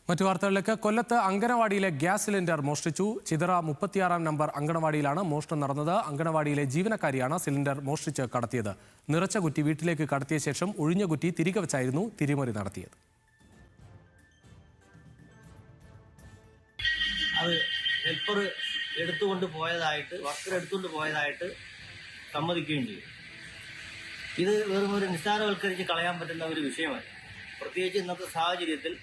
മറ്റു വാർത്തകളിലേക്ക് കൊല്ലത്ത് അങ്കണവാടിയിലെ ഗ്യാസ് സിലിണ്ടർ മോഷ്ടിച്ചു. ചിതറ 36 നമ്പർ അങ്കണവാടിയിലാണ് മോഷണം നടന്നത്. അങ്കണവാടിയിലെ ജീവനക്കാരിയാണ് സിലിണ്ടർ മോഷ്ടിച്ച് കടത്തിയത്. നിറച്ച കുറ്റി വീട്ടിലേക്ക് കടത്തിയ ശേഷം ഒഴിഞ്ഞ കുറ്റി തിരികെ വെച്ചായിരുന്നു തിരിമറി നടത്തിയത്. അത് ഹെൽപ്പർ എടുത്തുകൊണ്ട് പോയതായിട്ട് വർക്കർ എടുത്തുകൊണ്ട് പോയതായിട്ട് സമ്മതിക്കുകയും ചെയ്യും. ഇത് വെറും ഒരു നിസ്സാരവൽക്കരിച്ച് കളയാൻ പറ്റുന്ന ഒരു വിഷയമല്ല. പ്രത്യേകിച്ച് ഇന്നത്തെ സാഹചര്യത്തിൽ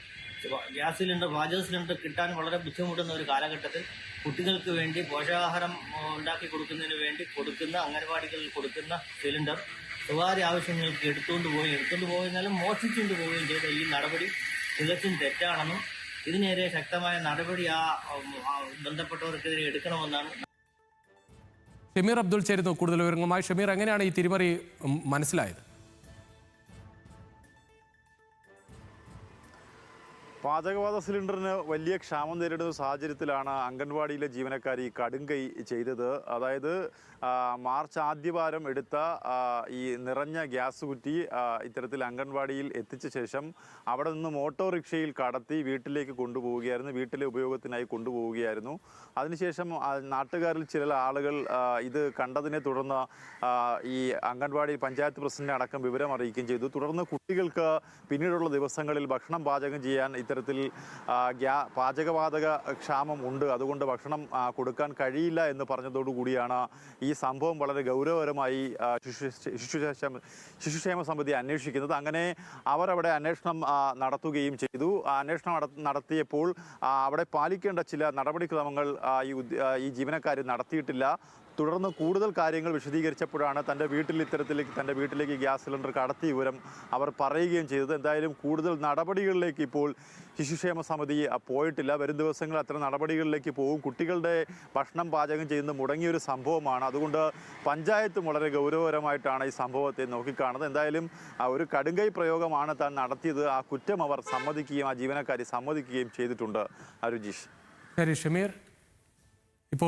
ഗ്യാസ് സിലിണ്ടർ പാചക സിലിണ്ടർ കിട്ടാൻ വളരെ ബുദ്ധിമുട്ടുന്ന ഒരു കാലഘട്ടത്തിൽ കുട്ടികൾക്ക് വേണ്ടി പോഷകാഹാരം ഉണ്ടാക്കി കൊടുക്കുന്നതിന് വേണ്ടി കൊടുക്കുന്ന അംഗനവാടികളിൽ കൊടുക്കുന്ന സിലിണ്ടർ സ്വകാര്യ ആവശ്യങ്ങൾക്ക് എടുത്തുകൊണ്ട് പോയെന്നാലും മോഷ്ടിച്ചുകൊണ്ട് പോവുകയും ചെയ്ത ഈ നടപടി തികച്ചും തെറ്റാണെന്നും ഇതിനെതിരെ ശക്തമായ നടപടി ബന്ധപ്പെട്ടവർക്കെതിരെ എടുക്കണമെന്നാണ്. ഷമീർ അബ്ദുൾ ചേരുന്നു കൂടുതൽ വിവരങ്ങളുമായി. ഷമീർ, എങ്ങനെയാണ് ഈ തിരിമറി മനസ്സിലായത്? പാചകവാത സിലിണ്ടറിന് വലിയ ക്ഷാമം നേരിടുന്ന സാഹചര്യത്തിലാണ് അംഗൻവാടിയിലെ ജീവനക്കാരി കടുംകൈ ചെയ്തത്. അതായത് മാർച്ച് ആദ്യവാരം എടുത്ത ഈ നിറഞ്ഞ ഗ്യാസ് കുറ്റി ഇത്തരത്തിൽ അംഗൻവാടിയിൽ എത്തിച്ച ശേഷം അവിടെ നിന്ന് ഓട്ടോറിക്ഷയിൽ കടത്തി വീട്ടിലേക്ക് കൊണ്ടുപോവുകയായിരുന്നു, വീട്ടിലെ ഉപയോഗത്തിനായി കൊണ്ടുപോവുകയായിരുന്നു. അതിനുശേഷം നാട്ടുകാരിൽ ചില ആളുകൾ ഇത് കണ്ടതിനെ തുടർന്ന് ഈ അംഗൻവാടി പഞ്ചായത്ത് പ്രസിഡന്റിനെ അടക്കം വിവരം അറിയിക്കുകയും ചെയ്തു. തുടർന്ന് കുട്ടികൾക്ക് പിന്നീടുള്ള ദിവസങ്ങളിൽ ഭക്ഷണം പാചകം ചെയ്യാൻ ഇത്തരത്തിൽ പാചകവാതക ക്ഷാമം ഉണ്ട്, അതുകൊണ്ട് ഭക്ഷണം കൊടുക്കാൻ കഴിയില്ല എന്ന് പറഞ്ഞതോടുകൂടിയാണ് ഈ സംഭവം വളരെ ഗൗരവകരമായി ശിശുക്ഷേമ സമിതി അന്വേഷിക്കുന്നത്. അങ്ങനെ അവർ അവിടെ അന്വേഷണം നടത്തുകയും ചെയ്തു. അന്വേഷണം നടത്തിയപ്പോൾ അവിടെ പാലിക്കേണ്ട ചില നടപടിക്രമങ്ങൾ ഈ ജീവനക്കാർ നടത്തിയിട്ടില്ല. തുടർന്ന് കൂടുതൽ കാര്യങ്ങൾ വിശദീകരിച്ചപ്പോഴാണ് തൻ്റെ വീട്ടിലേക്ക് ഗ്യാസ് സിലിണ്ടർ കടത്തിയ വിവരം അവർ പറയുകയും ചെയ്തത്. എന്തായാലും കൂടുതൽ നടപടികളിലേക്ക് ഇപ്പോൾ ശിശുക്ഷേമ സമിതി പോയിട്ടില്ല. വരും ദിവസങ്ങളിൽ അത്തരം നടപടികളിലേക്ക് പോകും. കുട്ടികളുടെ ഭക്ഷണം പാചകം ചെയ്യുന്നത് മുടങ്ങിയൊരു സംഭവമാണ്. അതുകൊണ്ട് പഞ്ചായത്തും വളരെ ഗൗരവകരമായിട്ടാണ് ഈ സംഭവത്തെ നോക്കിക്കാണുന്നത്. എന്തായാലും ഒരു കടുങ്കൈ പ്രയോഗമാണ് താൻ നടത്തിയത്. ആ കുറ്റം അവർ സമ്മതിക്കുകയും ആ ജീവനക്കാരി സമ്മതിക്കുകയും ചെയ്തിട്ടുണ്ട്. രുചീഷ്. ശരി ഷമീർ.